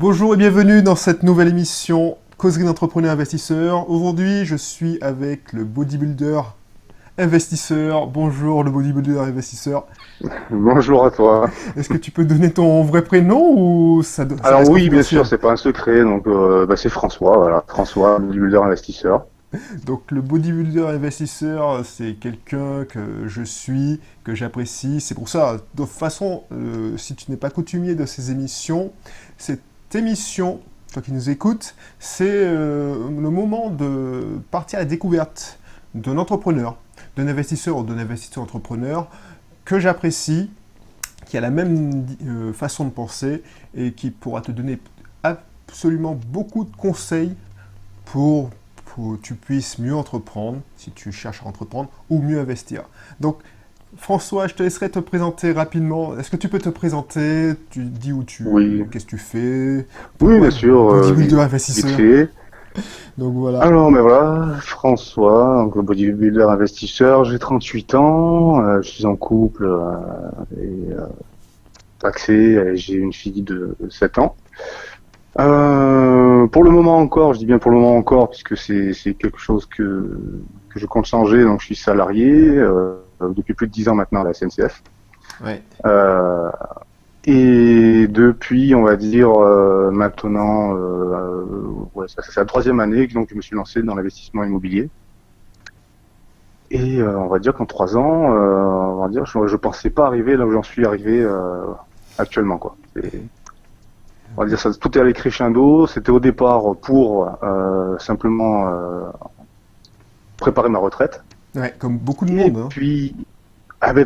Bonjour et bienvenue dans cette nouvelle émission Causerie d'entrepreneurs investisseurs. Aujourd'hui, je suis avec le bodybuilder investisseur. Bonjour le bodybuilder investisseur. Bonjour à toi. Est-ce que tu peux donner ton vrai prénom ou ça Alors reste oui, bien sûr, confidentiel? c'est pas un secret, donc c'est François, voilà, François, bodybuilder investisseur. Donc le bodybuilder investisseur, c'est quelqu'un que je suis, que j'apprécie. C'est pour ça, de toute façon, si tu n'es pas coutumier de ces émissions, cette émission, toi qui nous écoutes, c'est le moment de partir à la découverte d'un entrepreneur, d'un investisseur ou d'un investisseur entrepreneur que j'apprécie, qui a la même façon de penser et qui pourra te donner absolument beaucoup de conseils pour que tu puisses mieux entreprendre, si tu cherches à entreprendre, ou mieux investir. Donc, François, je te laisserai te présenter rapidement. Est-ce que tu peux te présenter? Tu dis Oui, qu'est-ce que tu fais? oui, bien Pourquoi sûr, bodybuilder vite investisseur? fait. Donc voilà. Alors, mais voilà, François, donc bodybuilder investisseur, j'ai 38 ans, je suis en couple et paxé, et j'ai une fille de 7 ans. Pour le moment encore, je dis bien pour le moment encore, puisque c'est quelque chose que je compte changer. Donc, je suis salarié depuis plus de 10 ans maintenant à la SNCF. Ouais. Euh, et depuis, on va dire maintenant, ouais, ça c'est la troisième année que donc je me suis lancé dans l'investissement immobilier. Et on va dire qu'en 3 ans, on va dire, je pensais pas arriver là où j'en suis arrivé actuellement, quoi. On va dire ça, tout est allé crescendo. C'était au départ pour simplement préparer ma retraite. Ouais, comme beaucoup de Et monde, hein. puis,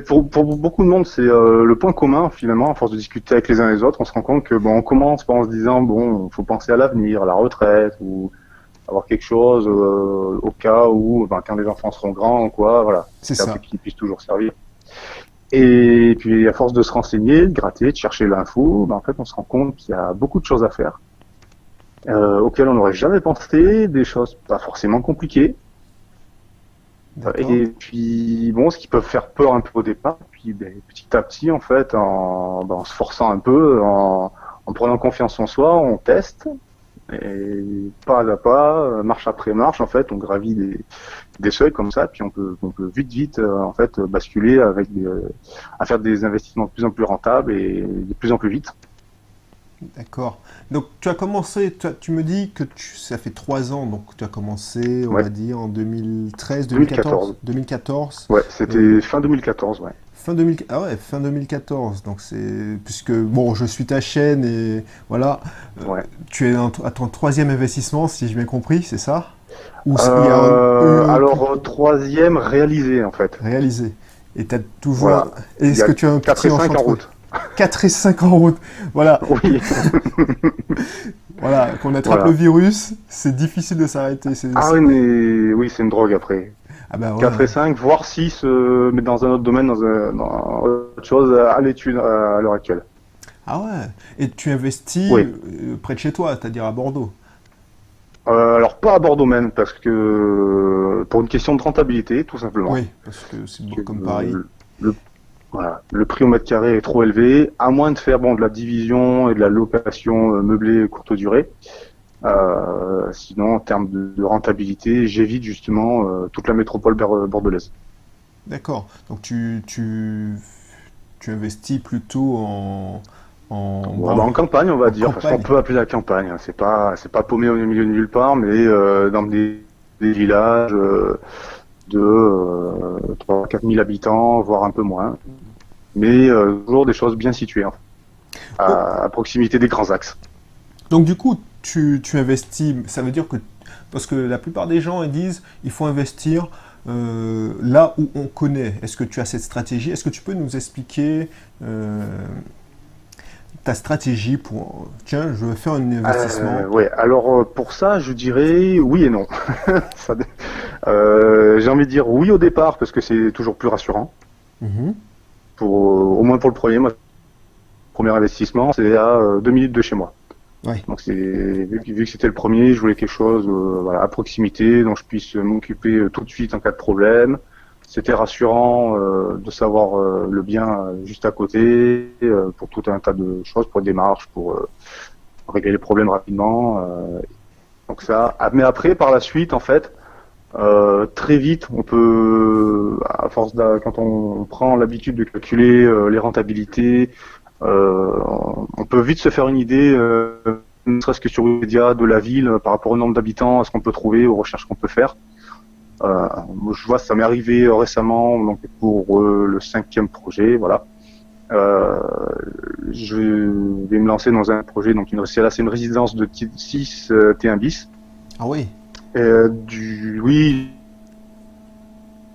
pour beaucoup de monde, c'est le point commun finalement. À force de discuter avec les uns et les autres, on se rend compte que bon, on commence en se disant bon, faut penser à l'avenir, à la retraite ou avoir quelque chose au cas où, ben, quand les enfants seront grands, quoi, voilà, C'est un truc ça. qui puisse toujours servir. Et puis, à force de se renseigner, de gratter, de chercher l'info, ben, en fait, on se rend compte qu'il y a beaucoup de choses à faire auxquelles on n'aurait jamais pensé, des choses pas forcément compliquées. D'accord. Et puis, bon, ce qui peut faire peur un peu au départ, puis ben, petit à petit, en fait, en se forçant un peu, en prenant confiance en soi, on teste, et pas à pas, marche après marche, en fait, on gravit des seuils comme ça, puis on peut vite, en fait, basculer à faire des investissements de plus en plus rentables et de plus en plus vite. D'accord. Donc tu as commencé, tu me dis que ça fait 3 ans, donc tu as commencé, on Ouais, va dire, en 2013, 2014, 2014. 2014. Ouais, euh, c'était fin 2014, ouais. Fin 2000, ah ouais, fin 2014. Donc c'est puisque bon, je suis ta chaîne et voilà, euh, Ouais. tu es à ton troisième investissement, si j'ai bien compris, c'est ça? Ou il y a eu plus Alors, troisième réalisé, en fait. réalisé. Et tu as toujours. Voilà. Il y Est-ce a que tu as un 4 petit et 5 en enchantement? route. 4 et 5 en route. Voilà, Oui, voilà, qu'on attrape le voilà. virus, c'est difficile de s'arrêter. Ah oui, mais oui, c'est une drogue après. Ah bah ouais, 4 et hein. 5, voire 6, mais dans un autre domaine, dans autre chose, à l'étude à l'heure actuelle. Ah ouais. Et tu investis Oui. près de chez toi, c'est-à-dire à Bordeaux. Alors, pas à Bordeaux même, parce que pour une question de rentabilité, tout simplement. Oui, parce que c'est Que, comme Paris. le, voilà, le prix au mètre carré est trop élevé, à moins de faire bon, de la division et de la location meublée courte durée. Sinon, en termes de rentabilité, j'évite justement toute la métropole bordelaise. D'accord. Donc tu investis plutôt en, Ouais, bah, en campagne, on va en dire, parce qu'on campagne. peut appeler la campagne, hein. C'est pas paumé au milieu de nulle part, mais dans des villages de 3 4 000 habitants, voire un peu moins. Mais toujours des choses bien situées, hein, Oh, à proximité des grands axes. donc du coup, tu investis, ça veut dire que, parce que la plupart des gens ils disent, il faut investir là où on connaît. Est-ce que tu as cette stratégie? Est-ce que tu peux nous expliquer ta stratégie pour, tiens, je veux faire un investissement. Ouais, alors pour ça, je dirais oui et non. Ça dé- j'ai envie de dire oui au départ, parce que c'est toujours plus rassurant. Mhm. Au moins pour le premier, moi, premier investissement, c'est à 2 minutes de chez moi. Ouais, Donc vu que c'était le premier, je voulais quelque chose voilà, à proximité, dont je puisse m'occuper tout de suite en cas de problème. C'était rassurant de savoir le bien juste à côté pour tout un tas de choses, pour les démarches, régler les problèmes rapidement. Donc ça. Mais après, par la suite, en fait, très vite, on peut, à force quand on prend l'habitude de calculer les rentabilités, on peut vite se faire une idée, ne serait-ce que sur Wikipédia, de la ville par rapport au nombre d'habitants, à ce qu'on peut trouver, aux recherches qu'on peut faire. Je vois, ça m'est arrivé récemment, donc pour le 5e projet, voilà. Je vais me lancer dans un projet, donc c'est une résidence de type 6 T1 bis. Ah oui. Oui,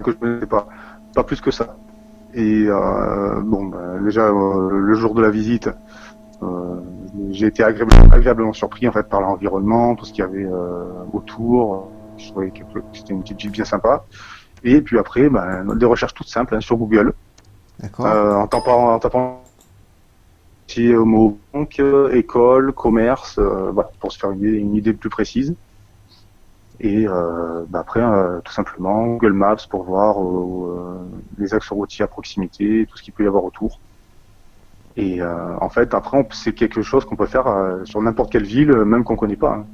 que je ne connaissais pas plus que ça. Et déjà le jour de la visite, j'ai été agréablement surpris en fait par l'environnement, tout ce qu'il y avait autour. Je trouvais que c'était une petite ville bien sympa. Et puis après, des recherches toutes simples sur Google. D'accord. En tapant au mot banque, école, commerce, voilà, pour se faire une idée plus précise. Et après, tout simplement, Google Maps pour voir les axes routiers à proximité, tout ce qu'il peut y avoir autour. Et en fait, après, c'est quelque chose qu'on peut faire sur n'importe quelle ville, même qu'on ne connaît pas. Hein.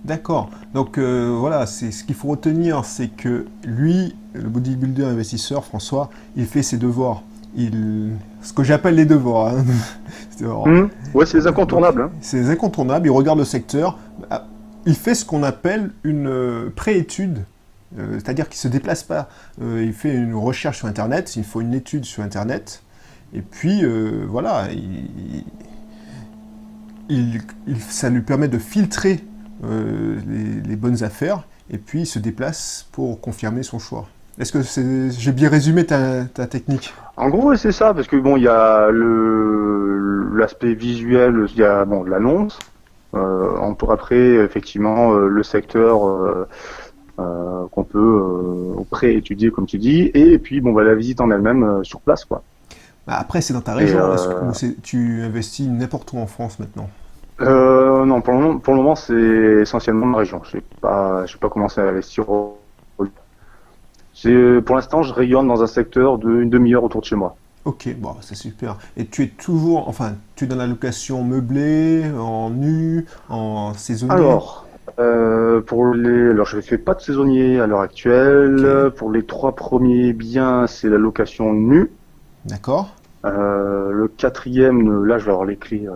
D'accord. Donc voilà, c'est ce qu'il faut retenir, c'est que lui, le bodybuilder investisseur, François, il fait ses devoirs. Ce que j'appelle les devoirs. Hein. Ouais, c'est les incontournables. Hein. C'est les incontournables. Il regarde le secteur. Il fait ce qu'on appelle une préétude. C'est-à-dire qu'il ne se déplace pas. Il fait une recherche sur Internet. Il faut une étude sur Internet. Et puis, voilà. Ça lui permet de filtrer les bonnes affaires. Et puis, il se déplace pour confirmer son choix. Est-ce que j'ai bien résumé ta technique? En gros, c'est ça, parce que bon, il y a l'aspect visuel, il y a l'annonce. On peut après, effectivement, le secteur qu'on peut pré-étudier, comme tu dis, et puis la visite en elle-même sur place, quoi. Après, c'est dans ta région, tu investis n'importe où en France maintenant? Non, pour le moment, c'est essentiellement ma région. Je n'ai pas commencé à investir. Pour l'instant, je rayonne dans un secteur d'une demi-heure autour de chez moi. Ok, bon, c'est super. Et tu es toujours, tu es dans la location meublée, en nu, en saisonnier? Alors, je ne fais pas de saisonnier à l'heure actuelle. Okay. Pour les 3 premiers biens, c'est la location nue. D'accord. Le 4e, là, je vais avoir les clés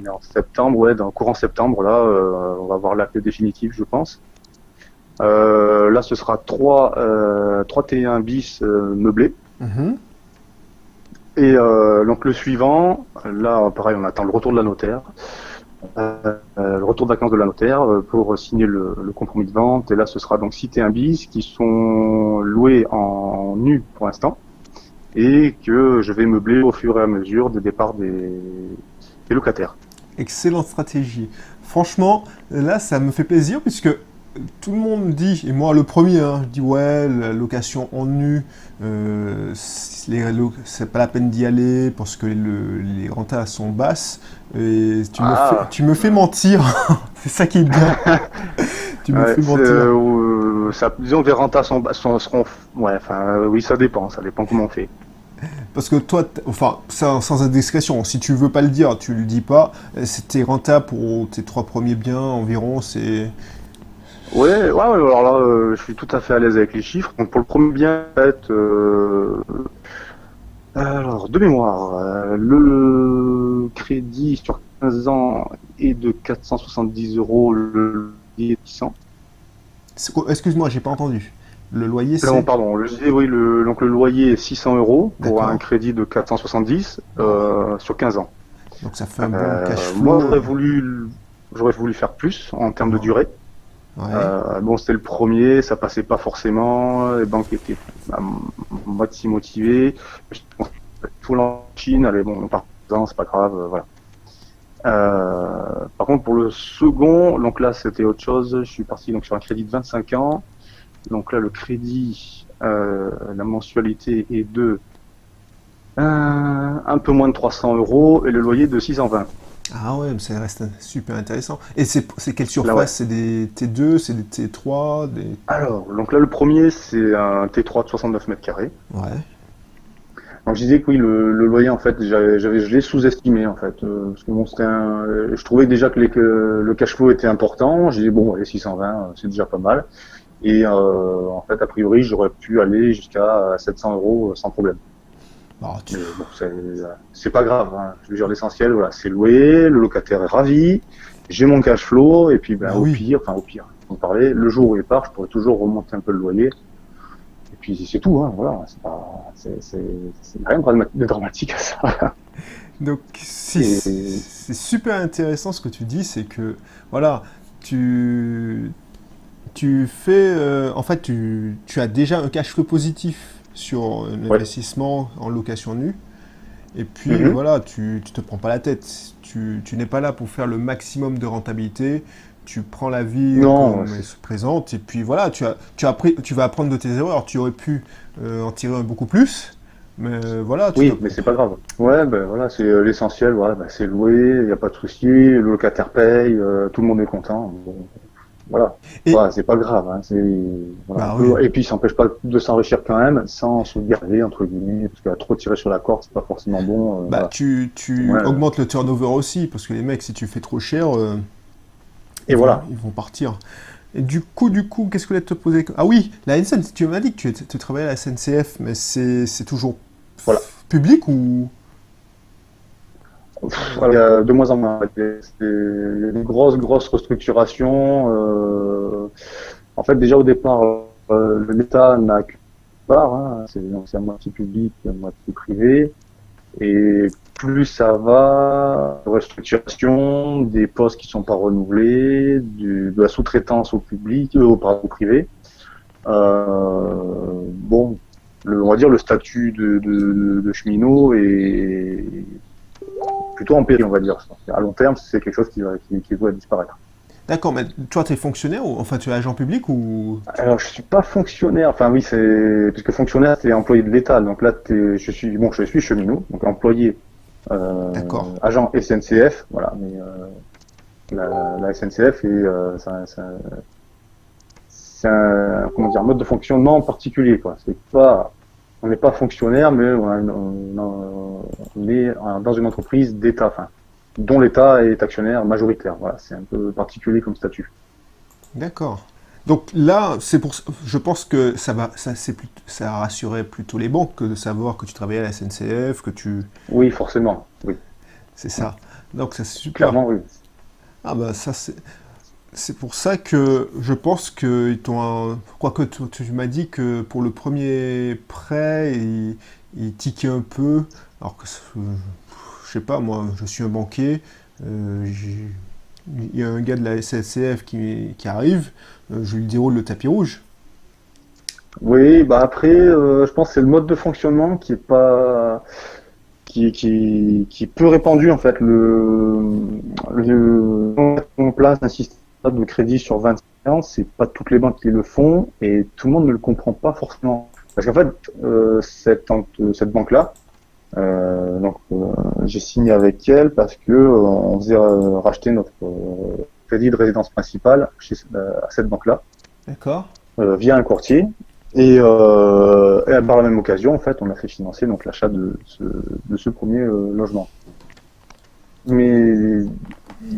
en septembre, courant septembre, là, on va avoir la clé définitive, je pense. Là, ce sera 3 T1 bis meublés. Mm-hmm. Et donc le suivant, là, pareil, on attend le retour de la notaire. Le retour de vacances de la notaire pour signer le compromis de vente. Et là, ce sera donc 6 T1 bis qui sont loués en nu pour l'instant et que je vais meubler au fur et à mesure des départs des locataires. Excellente stratégie. Franchement, là, ça me fait plaisir puisque tout le monde dit, et moi le premier, je dis ouais, la location en nu, c'est pas la peine d'y aller parce que les rentas sont basses. Et tu me fais mentir, c'est ça qui est bien. Tu me fais mentir. Disons que les rentas seront. Oui, ça dépend comment on fait. Parce que toi, sans indiscrétion, si tu veux pas le dire, tu le dis pas. Tes rentas pour tes 3 premiers biens environ, c'est. Ouais, alors là, je suis tout à fait à l'aise avec les chiffres. Donc pour le premier bien, en fait, alors de mémoire, le crédit sur 15 ans est de 470 €, le loyer est 600. Excuse-moi, j'ai pas entendu. Le loyer, c'est... Non, pardon, donc le loyer est 600 € pour un crédit de 470 sur 15 ans. Donc ça fait un bon cash flow. Moi, j'aurais voulu faire plus en termes de durée. Ouais. C'était le premier, ça passait pas forcément, les banques étaient à moitié motivées. Tout en Chine, allez bon, partant, c'est pas grave, voilà. Par contre, pour le second, donc là c'était autre chose, je suis parti donc sur un crédit de 25 ans. Donc là le crédit, la mensualité est de un peu moins de 300 € et le loyer de 620. Ah ouais, mais ça reste super intéressant. Et c'est quelle surface? Là, ouais. C'est des T2, c'est des T3 Alors, donc là, le premier, c'est un T3 de 69 mètres carrés. Ouais. Donc je disais que oui, le loyer en fait, je l'ai sous-estimé en fait, parce que bon, je trouvais déjà que le cash flow était important. J'ai dit bon, allez, 620, c'est déjà pas mal. Et en fait, a priori, j'aurais pu aller jusqu'à 700 euros sans problème. Alors, Mais bon, c'est pas grave. Hein. Je veux dire, l'essentiel, voilà, c'est loué, le locataire est ravi, j'ai mon cash flow, et puis ben, bah oui. au pire, on parlait, le jour où il part, je pourrais toujours remonter un peu le loyer. Et puis c'est tout, hein, voilà, c'est rien de dramatique à ça. Donc, Et c'est super intéressant ce que tu dis, c'est que, voilà, tu, tu fais, en fait, tu as déjà un cash flow positif sur ouais. l'investissement en location nue. Et puis Mhm. voilà, tu te prends pas la tête. Tu n'es pas là pour faire le maximum de rentabilité. Tu prends la vie Non, comme elle se présente. Et puis voilà, tu vas apprendre de tes erreurs. Tu aurais pu en tirer beaucoup plus. Mais voilà, tu dois. oui, mais c'est pas grave. Ouais, ben voilà, c'est l'essentiel, voilà, ben, c'est loué, il n'y a pas de souci, le locataire paye, tout le monde est content. Bon, voilà, Et, voilà, c'est pas grave. Hein, voilà, bah oui. et puis, ça n'empêche pas de s'enrichir quand même, sans se garder entre guillemets, parce que trop tirer sur la corde, c'est pas forcément bon. Bah Voilà. tu Ouais, augmentes le turnover aussi. Parce que les mecs, si tu fais trop cher, et voilà. ils vont partir. Et du coup, qu'est-ce que je voulais te poser? Ah oui, la SNCF, tu m'as dit que tu travaillais à la SNCF, mais c'est toujours Voilà. public ou... Voilà, il y a de moins en moins. Il y a des grosses restructurations. En fait, déjà au départ, l'État n'a qu'une part, hein, c'est à moitié public, à moitié privé. Et plus ça va, restructuration, des postes qui sont pas renouvelés, de la sous-traitance au public, pardon, au privé. Bon, on va dire le statut de cheminot est plutôt en péril, on va dire. À long terme, c'est quelque chose qui doit disparaître. D'accord, mais toi, tu es fonctionnaire ou enfin tu es agent public ou... Alors, je suis pas fonctionnaire. Enfin, oui, puisque fonctionnaire, c'est employé de l'État. Donc là, je suis cheminot, donc employé, D'accord, agent SNCF, voilà. Mais la SNCF c'est un, comment dire, mode de fonctionnement particulier, quoi. On n'est pas fonctionnaire, mais on est dans une entreprise d'État, enfin, dont l'État est actionnaire majoritaire. Voilà, c'est un peu particulier comme statut. d'accord. Donc là, je pense que ça rassurait plutôt les banques que de savoir que tu travaillais à la SNCF, que tu... Oui, forcément. Oui, C'est ça. Donc ça, c'est super. clairement, oui. Ah bah ça, c'est pour ça que je pense qu'ils t'ont... Quoique tu m'as dit que pour le premier prêt, ils tiquaient un peu, alors que, je sais pas, moi, je suis un banquier, il y a un gars de la SNCF qui arrive, je lui déroule le tapis rouge. Oui, bah après, je pense que c'est le mode de fonctionnement qui est pas, qui est peu répandu en fait. Mettre en place un système de crédit sur 20 ans, c'est pas toutes les banques qui le font et tout le monde ne le comprend pas forcément. Parce qu'en fait, cette banque-là, j'ai signé avec elle parce que on faisait racheter notre crédit de résidence principale à cette banque-là D'accord? via un courtier. Et par la même occasion, en fait, on a fait financer donc l'achat de ce premier logement. Mais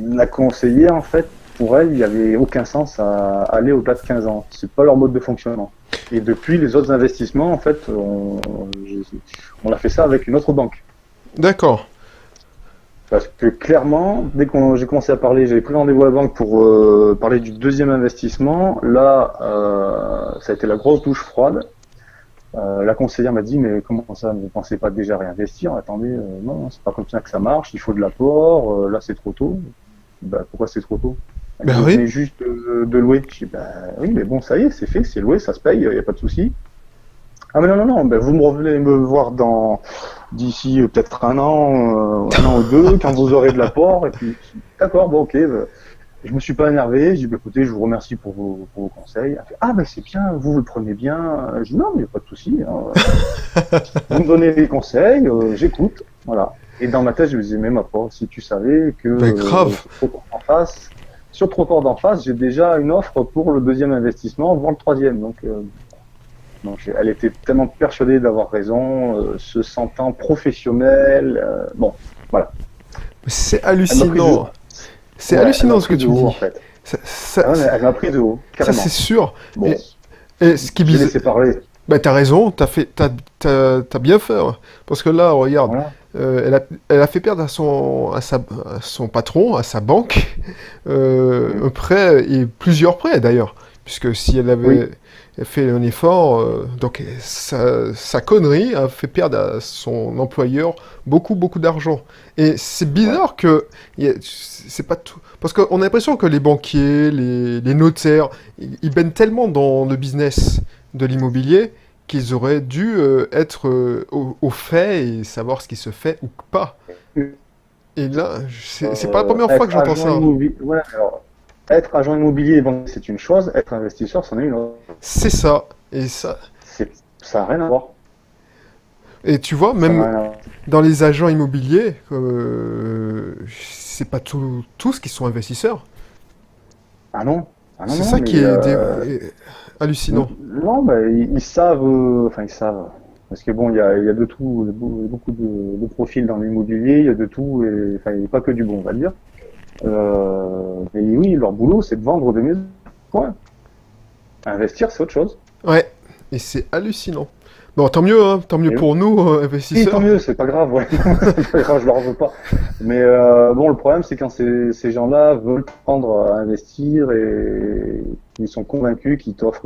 la conseillère, en fait, pour elle, il n'y avait aucun sens à aller au-delà de 15 ans. C'est pas leur mode de fonctionnement. Et depuis les autres investissements, en fait, on a fait ça avec une autre banque. D'accord. Parce que clairement, dès que j'ai commencé à parler, j'avais pris rendez-vous à la banque pour parler du deuxième investissement. Là, ça a été la grosse douche froide. La conseillère m'a dit, mais comment ça, vous ne pensez pas déjà réinvestir? Attendez, non, c'est pas comme ça que ça marche, il faut de l'apport, là c'est trop tôt. Bah, pourquoi c'est trop tôt? Elle me dit, Ben vous oui. venez juste de louer. Je dis, bah oui, mais bon, ça y est, c'est fait, c'est loué, ça se paye, il n'y a pas de souci. Ah mais non, ben vous me revenez me voir d'ici peut-être un an ou deux, quand vous aurez de l'apport, et puis d'accord, bon ok, je me suis pas énervé, j'ai dit bah, écoutez, je vous remercie pour vos conseils. Elle fait, ah ben c'est bien, vous le prenez bien. Je dis non, mais il n'y a pas de souci, hein. Vous me donnez des conseils, j'écoute, voilà. Et dans ma tête, je me disais, mais ma pauvre, si tu savais que Ben grave. sur Trottoir d'en face, j'ai déjà une offre pour le deuxième investissement, voire le troisième, donc Donc, elle était tellement persuadée d'avoir raison, se sentant professionnelle. Bon, voilà. C'est Elle m'a pris de, hallucinant. C'est ouais, elle m'a hallucinant ce que pris de tu haut en dis. fait. Ça, ça, Ah ouais, elle m'a pris de haut, ça, carrément. c'est sûr. Bon, Et ce qui est j'ai bizarre, laissé parler. bah, t'as raison, t'as bien fait, hein. Parce que là, regarde, Voilà. elle a fait perdre à son patron, à sa banque, Mm. un prêt, et plusieurs prêts d'ailleurs. Puisque si elle avait Oui. fait un effort, donc sa connerie a fait perdre à son employeur beaucoup, beaucoup d'argent. Et c'est Ouais. bizarre que, c'est pas tout. Parce qu'on a l'impression que les banquiers, les notaires, ils baignent tellement dans le business de l'immobilier qu'ils auraient dû être au fait et savoir ce qui se fait ou pas. Et là, c'est pas la première fois que Être j'entends agent ça. immobilier, ouais, alors, être agent immobilier et banquier, c'est une chose, être investisseur, c'en est une autre. C'est ça. Et ça. Ça n'a rien à voir. Et tu vois, Ça n'a même rien à voir. dans les agents immobiliers, c'est pas tous qui sont investisseurs. Ah non, ah non, C'est non, ça mais qui est hallucinant. non, bah, ils savent, enfin ils savent. Parce que bon, il y a de tout, beaucoup de profils dans l'immobilier, il y a de tout, et enfin il n'y a pas que du bon, on va dire. Mais oui, leur boulot, c'est de vendre des maisons. Point. Investir, c'est autre chose. Ouais. Et c'est hallucinant. Bon, tant mieux, hein, tant mieux Et pour nous, oui, tant investisseurs. mieux, c'est pas grave, ouais. C'est pas grave, je leur veux pas. Mais bon, le problème, c'est quand ces gens-là veulent prendre à investir et ils sont convaincus qu'ils t'offrent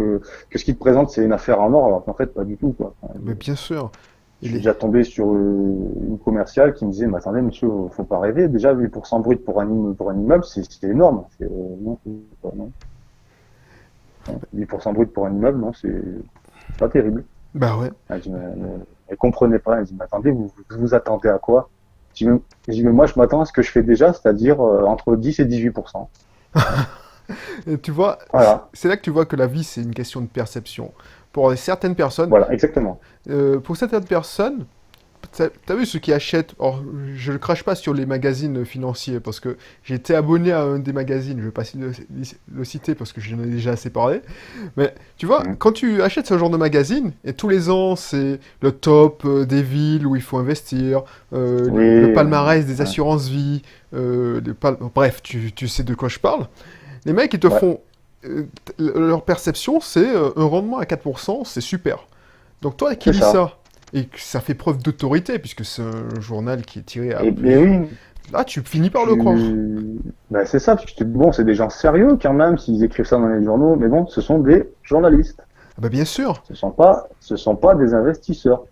que ce qu'ils te présentent, c'est une affaire en or, alors qu'en fait, pas du tout, quoi. Enfin, Mais bien sûr. je Il suis est... déjà tombé sur une commerciale qui me disait, mais attendez, monsieur, faut pas rêver. Déjà, 8% brut pour un immeuble, c'est énorme. Non, non. 8% brut pour un immeuble, non, c'est pas terrible. Bah ouais. Elle dit, elle comprenait pas. Elle dit, mais attendez, vous attendez à quoi? Je dis, mais moi, je m'attends à ce que je fais déjà, c'est-à-dire entre 10 et 18%. Et tu vois, Voilà, c'est là que tu vois que la vie, c'est une question de perception. Certaines personnes, voilà, exactement. pour certaines personnes, t'as vu ceux qui achètent, or, je ne crache pas sur les magazines financiers, parce que j'ai été abonné à un des magazines, je ne vais pas le citer parce que j'en ai déjà assez parlé, mais tu vois, Mhm. quand tu achètes ce genre de magazine, et tous les ans c'est le top des villes où il faut investir, Oui, le palmarès des ouais, assurances-vie, bref, tu sais de quoi je parle, les mecs ils te ouais, font, leur perception c'est un rendement à 4%, c'est super. Donc toi qui c'est lis ça. ça, et que ça fait preuve d'autorité, puisque c'est un journal qui est tiré à Et plus... oui, Là, tu finis par le croire. tu, ben, c'est ça. Tu te dis, bon, c'est des gens sérieux quand même s'ils écrivent ça dans les journaux, mais bon, ce sont des journalistes. Ah bah bien sûr. Ce sont pas des investisseurs.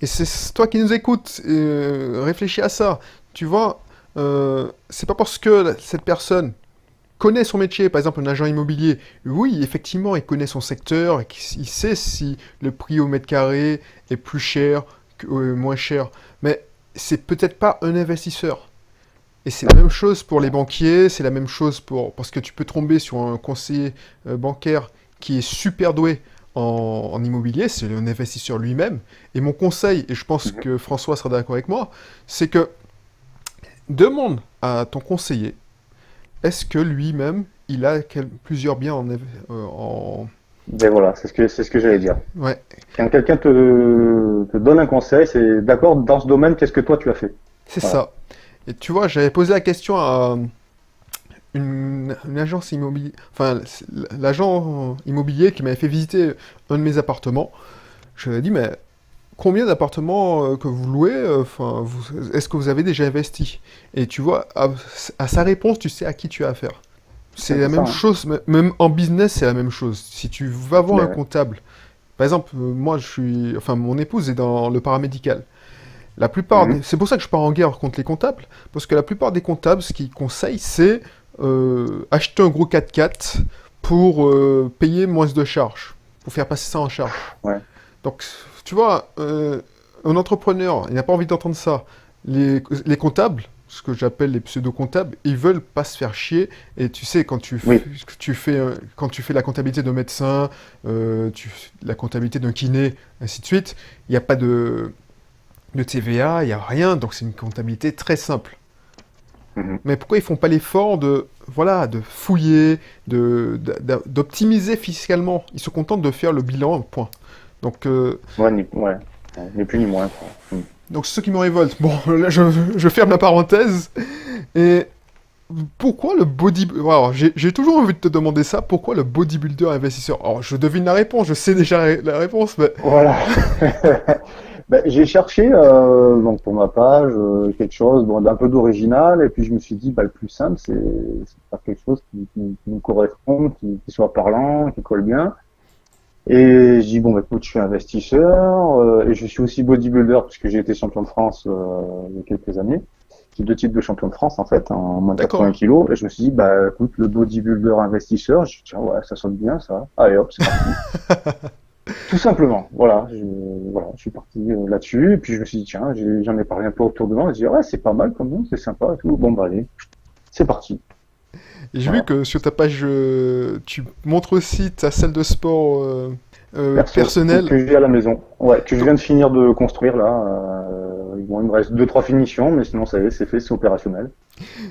Et c'est toi qui nous écoutes, réfléchis à ça. Tu vois, c'est pas parce que cette personne connaît son métier, par exemple un agent immobilier, oui, effectivement, il connaît son secteur, et il sait si le prix au mètre carré est plus cher, moins cher, mais c'est peut-être pas un investisseur. Et c'est la même chose pour les banquiers, c'est la même chose pour... Parce que tu peux tomber sur un conseiller bancaire qui est super doué en immobilier, c'est un investisseur lui-même. Et mon conseil, et je pense Mhm. que François sera d'accord avec moi, c'est que demande à ton conseiller, est-ce que lui-même, il a plusieurs biens Ben voilà, c'est ce que j'allais dire. Ouais, Quand quelqu'un te donne un conseil, c'est d'accord, dans ce domaine, qu'est-ce que toi tu as fait? c'est Voilà. ça. Et tu vois, j'avais posé la question à une agence immobilière, enfin, l'agent immobilier qui m'avait fait visiter un de mes appartements. Je lui ai dit, mais combien d'appartements que vous louez, enfin, est-ce que vous avez déjà investi? Et tu vois, à sa réponse, tu sais à qui tu as affaire. C'est Ouais, la c'est ça, même hein. chose, même en business, c'est la même chose. Si tu vas voir un Ben ouais. comptable, par exemple, moi, enfin, mon épouse est dans le paramédical. Mhm. C'est pour ça que je pars en guerre contre les comptables, parce que la plupart des comptables, ce qu'ils conseillent, c'est acheter un gros 4x4 pour payer moins de charges, pour faire passer ça en charge. Ouais. Donc, tu vois, un entrepreneur, il n'a pas envie d'entendre ça. Les comptables, ce que j'appelle les pseudo-comptables, ils veulent pas se faire chier. Et tu sais, Oui. quand tu fais la comptabilité d'un médecin, la comptabilité d'un kiné, ainsi de suite, il n'y a pas de TVA, il n'y a rien. Donc, c'est une comptabilité très simple. Mhm. Mais pourquoi ils font pas l'effort de voilà, de fouiller, d'optimiser fiscalement. Ils se contentent de faire le bilan, point. Donc, Ouais, ni plus ni moins, quoi. donc c'est ce qui me révolte. Bon, là, je ferme la parenthèse. Et pourquoi le body... Alors, j'ai toujours envie de te demander ça. Pourquoi le bodybuilder investisseur? Alors, je devine la réponse. Je sais déjà la réponse, mais... Voilà. Ben, j'ai cherché donc pour ma page quelque chose bon, d'un peu d'original et puis je me suis dit bah, le plus simple c'est faire quelque chose qui nous correspond, qui soit parlant, qui colle bien. Et je dis bon bah, écoute, je suis investisseur et je suis aussi bodybuilder puisque j'ai été champion de France il y a quelques années. J'ai 2 titres de champion de France en fait en moins de D'accord. 80 kilos et je me suis dit bah écoute le bodybuilder investisseur, je dis tiens ouais ça sonne bien ça. Allez hop c'est parti. Tout simplement, voilà, je suis parti là-dessus, et puis je me suis dit, tiens, j'en ai parlé un peu autour de moi, je me suis dit, ouais, c'est pas mal comme nom, c'est sympa et tout. Bon, bah allez, c'est parti. Et j'ai vu Voilà. que sur ta page, tu montres aussi ta salle de sport Perso, personnelle. que j'ai à la maison. Ouais, que je Donc, viens de finir de construire là. Bon, il me reste 2, 3 finitions, mais sinon ça y est, c'est fait, c'est opérationnel.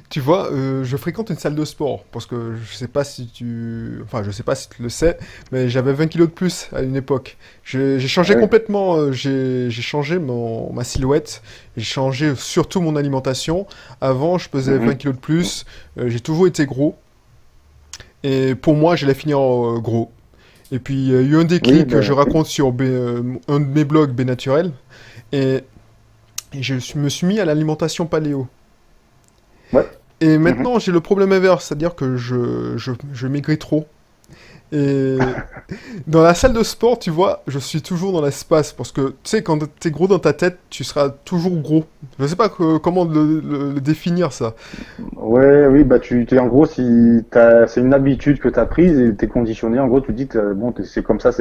tu vois, je fréquente une salle de sport parce que je sais pas si tu... Enfin, je sais pas si tu le sais, mais j'avais 20 kilos de plus à une époque. J'ai Ah changé oui. complètement, j'ai changé ma silhouette, j'ai changé surtout mon alimentation. Avant, je pesais 20 Mhm. kilos de plus, j'ai toujours été gros. Et pour moi, j'allais finir gros. Et puis, il y a eu un Oui, déclic que je ben, oui. raconte sur un de mes blogs, B Naturel. Et, et me suis mis à l'alimentation paléo. Ouais. Et Mhm. maintenant, j'ai le problème inverse, c'est-à-dire que je maigris trop. Et dans la salle de sport, tu vois, je suis toujours dans l'espace. Parce que, tu sais, quand t'es gros dans ta tête, tu seras toujours gros. Je sais pas comment le définir, ça. Ouais, oui, bah t'es en gros si c'est une habitude que t'as prise et t'es conditionné. En gros, tu te dis bon, c'est comme ça,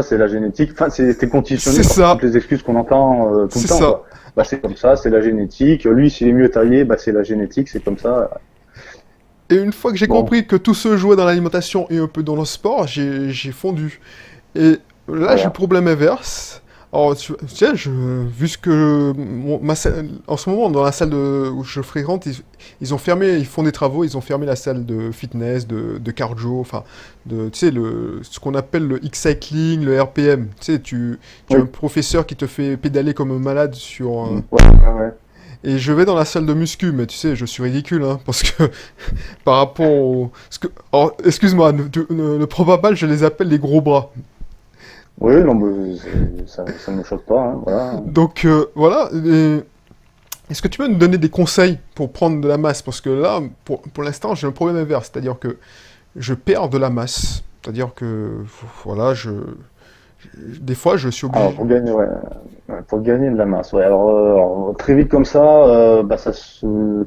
c'est la génétique. Enfin, t'es C'est conditionné par toutes ça, les excuses qu'on entend tout le c'est temps, ça. quoi. Bah c'est comme ça, c'est la génétique. Lui, s'il est mieux taillé, bah c'est la génétique, c'est comme ça. Et une fois que j'ai Bon, compris que tout se jouait dans l'alimentation et un peu dans le sport, j'ai fondu. Et là, j'ai le voilà. problème inverse. Alors, tu sais, vu ce que en ce moment, dans la salle où je fréquente, ils ont fermé, ils font des travaux, ils ont fermé la salle de fitness, de cardio, enfin, tu sais, ce qu'on appelle le X-cycling, le RPM. Tu sais, tu as un Oui. professeur qui te fait pédaler comme un malade Ouais, ouais, ouais. et je vais dans la salle de muscu, mais tu sais, je suis ridicule, hein, parce que par rapport au... alors, excuse-moi, ne prends pas mal, je les appelle les gros bras. Oui, non, mais ça ne me choque pas, hein, voilà. Donc voilà, est-ce que tu peux nous donner des conseils pour prendre de la masse? Parce que là, pour l'instant, j'ai un problème inverse, c'est-à-dire que je perds de la masse. C'est-à-dire que, voilà, des fois, je suis Alors obligé... pour gagner, ouais, pour gagner de la masse, ouais. Alors, très vite comme ça, bah ça se.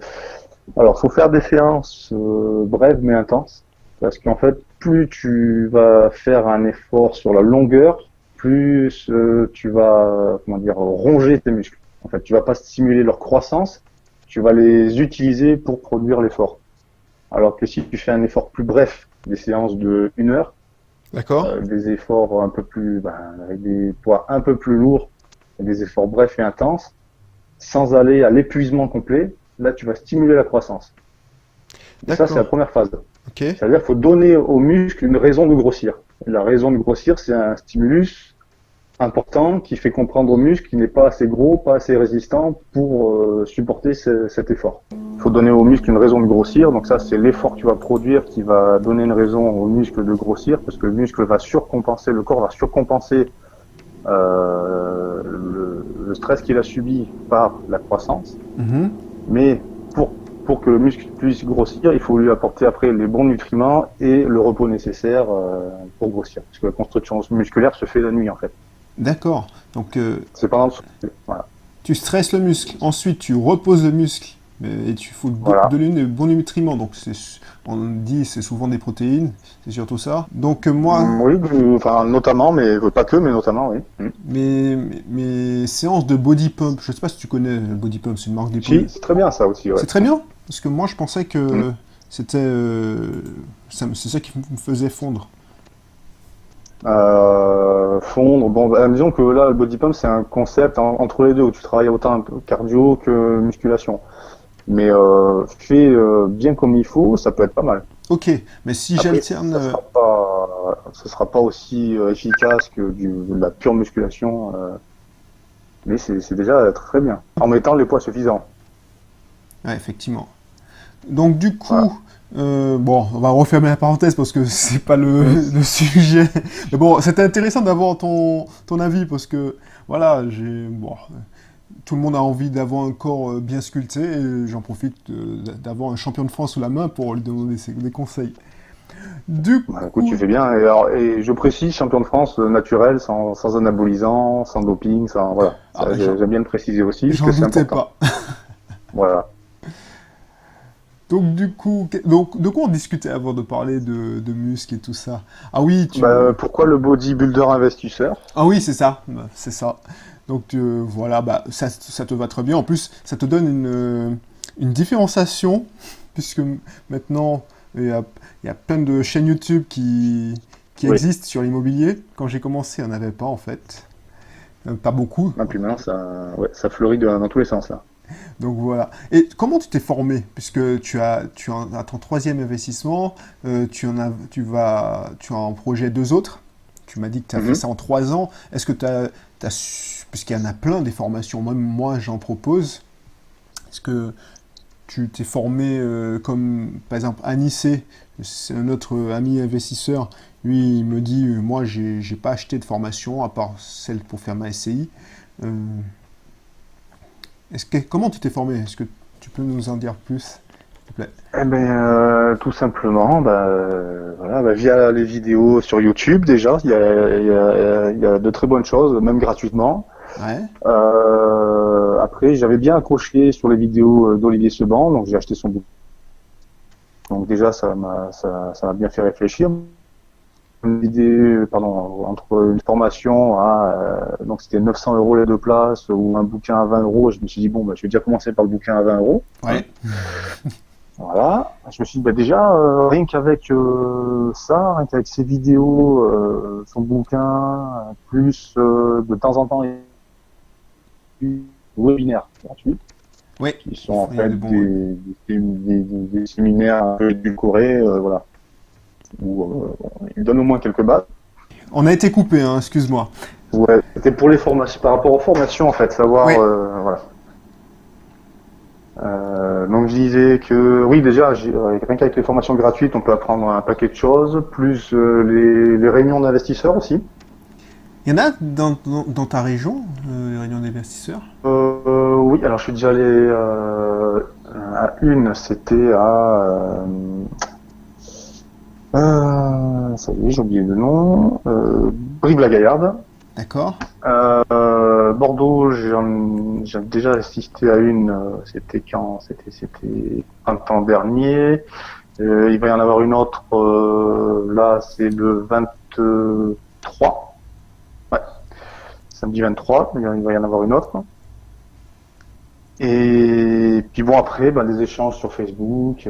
Alors faut faire des séances brèves mais intenses, parce qu'en fait plus tu vas faire un effort sur la longueur, plus tu vas comment dire ronger tes muscles. En fait, tu vas pas stimuler leur croissance, tu vas les utiliser pour produire l'effort. Alors que si tu fais un effort plus bref, des séances de 1 heure, D'accord? des efforts un peu plus, ben, avec des poids un peu plus lourds, des efforts brefs et intenses, sans aller à l'épuisement complet, là tu vas stimuler la croissance. Et ça, c'est la D'accord. première phase. Ok. C'est-à-dire qu'il faut donner aux muscles une raison de grossir. Et la raison de grossir, c'est un stimulus important qui fait comprendre aux muscles qu'il n'est pas assez gros, pas assez résistant pour supporter cet effort. Il faut donner aux muscles une raison de grossir. Donc ça, c'est l'effort que tu vas produire qui va donner une raison aux muscles de grossir, parce que le muscle va surcompenser, le corps va surcompenser le stress qu'il a subi par la croissance. Mhm. Mais pour, pour que le muscle puisse grossir, il faut lui apporter après les bons nutriments et le repos nécessaire pour grossir. Parce que la construction musculaire se fait la nuit en fait. D'accord. Donc, C'est pendant le sommeil. Voilà. tu stresses le muscle. Ensuite, tu reposes le muscle. Et tu faut Voilà. donner de bons nutriments. Donc, on dit c'est souvent des protéines. C'est surtout ça. Donc, moi, Oui, enfin notamment, mais pas que, mais notamment, oui. mes séances de body pump, je sais pas si tu connais le body pump, c'est une marque d'épaule. Si, c'est très bien ça aussi, ouais. C'est très bien. Parce que moi, je pensais Mm. que c'était, c'est ça qui me faisait fondre. Fondre, bon, bah, disons que là, le body pump, c'est un concept entre les deux, où tu travailles autant un peu cardio que musculation. Mais fait bien comme il faut, ça peut être pas mal. Ok, mais si Après, j'alterne... ça sera pas aussi efficace que de la pure musculation, mais c'est déjà très bien. En mettant les poids suffisants. Ouais, effectivement. Donc du Voilà. coup, bon, on va refermer la parenthèse parce que c'est pas Mm. le sujet. Mais bon, c'était intéressant d'avoir ton avis parce que voilà, bon, tout le monde a envie d'avoir un corps bien sculpté et j'en profite d'avoir un champion de France sous la main pour lui donner des conseils. Du Bah, écoute, coup, tu fais bien. Et je précise, champion de France naturel, sans anabolisant, sans doping, sans voilà. ah, Ça, j'aime bien le préciser aussi parce j'en que c'est doutais important. pas. Voilà. Donc du coup, donc de quoi on discutait avant de parler de muscles et tout ça? Ah oui, Bah, pourquoi le bodybuilder investisseur? Ah oui, c'est ça, bah, c'est ça. Donc voilà, bah, ça te va très bien. En plus, ça te donne une différenciation, puisque maintenant, il y a plein de chaînes YouTube qui Oui. existent sur l'immobilier. Quand j'ai commencé, il n'y en avait pas en fait. Pas beaucoup. Et puis maintenant, ça fleurit dans tous les sens là. Donc voilà. Et comment tu t'es formé? Puisque tu en as ton troisième investissement, tu as en projet deux autres. Tu m'as dit que tu as fait Mhm. ça en 3 ans. Est-ce que puisqu'il y en a plein des formations, même moi j'en propose, est-ce que tu t'es formé comme par exemple Anissé, c'est un autre ami investisseur, lui il me dit, moi j'ai pas acheté de formation à part celle pour faire ma SCI. Euh, comment tu t'es formé? Est-ce que tu peux nous en dire plus, s'il te plaît? Eh ben, tout simplement, voilà, via les vidéos sur YouTube déjà, il y a de très bonnes choses, même gratuitement. Ouais, Après, j'avais bien accroché sur les vidéos d'Olivier Seban, donc j'ai acheté son bouquin. Donc déjà, ça m'a bien fait réfléchir. Une idée, pardon, entre une formation donc c'était 900 euros les deux places ou un bouquin à 20 euros. Je me suis dit bon, je vais déjà commencer par le bouquin à 20 euros. Hein. ouais, Voilà. Je me suis dit déjà rien qu'avec ça, rien qu'avec ces vidéos, son bouquin, plus de temps en temps des webinaires gratuits ouais. qui sont en Il y a fait des bons. des séminaires un peu édulcorés, voilà, où ils donnent au moins quelques bases. On a été coupé, hein, excuse-moi. Ouais, c'était pour les formations, par rapport aux formations en fait, savoir, Ouais. voilà. Donc je disais que oui déjà, rien qu'avec les formations gratuites, on peut apprendre un paquet de choses, plus les réunions d'investisseurs aussi. Il y en a dans ta région, les réunions d'investisseurs? Oui, alors je suis déjà allé à une, c'était ça y est, j'ai oublié le nom, Brive-la-Gaillarde. D'accord. Bordeaux, j'ai déjà assisté à une, c'était quand? C'était printemps dernier. Il va y en avoir une autre, là, c'est le 23. Ouais, samedi 23, il va y en avoir une autre. Et puis bon, après, des échanges sur Facebook,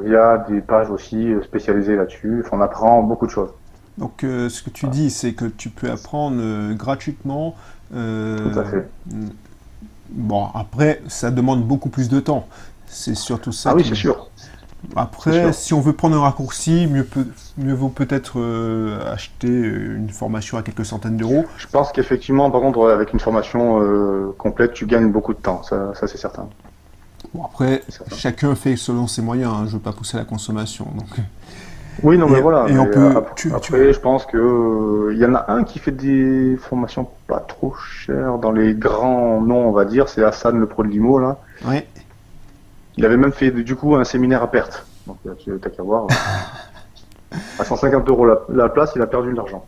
il y a des pages aussi spécialisées là-dessus. Enfin, on apprend beaucoup de choses. Donc, ce que tu Voilà, dis, c'est que tu peux apprendre gratuitement. tout à euh, fait. bon, après, ça demande beaucoup plus de temps. C'est surtout ça Ah oui, qui. c'est sûr, c'est Après, sûr. si on veut prendre un raccourci, mieux vaut peut-être acheter une formation à quelques centaines d'euros. Je pense qu'effectivement, par contre, avec une formation complète, tu gagnes beaucoup de temps. Ça c'est certain. Bon, après, C'est certain. chacun fait selon ses moyens, hein, je ne veux pas pousser à la consommation. Donc. Oui, non, mais Et, voilà. et on Mais peut. après, je pense que il y en a un qui fait des formations pas trop chères dans les grands noms, on va dire. C'est Hassan, le pro de l'IMO, là. Ouais, Il avait même fait du coup un séminaire à perte. Donc, t'as qu'à voir. À 150 euros la place, il a perdu de l'argent.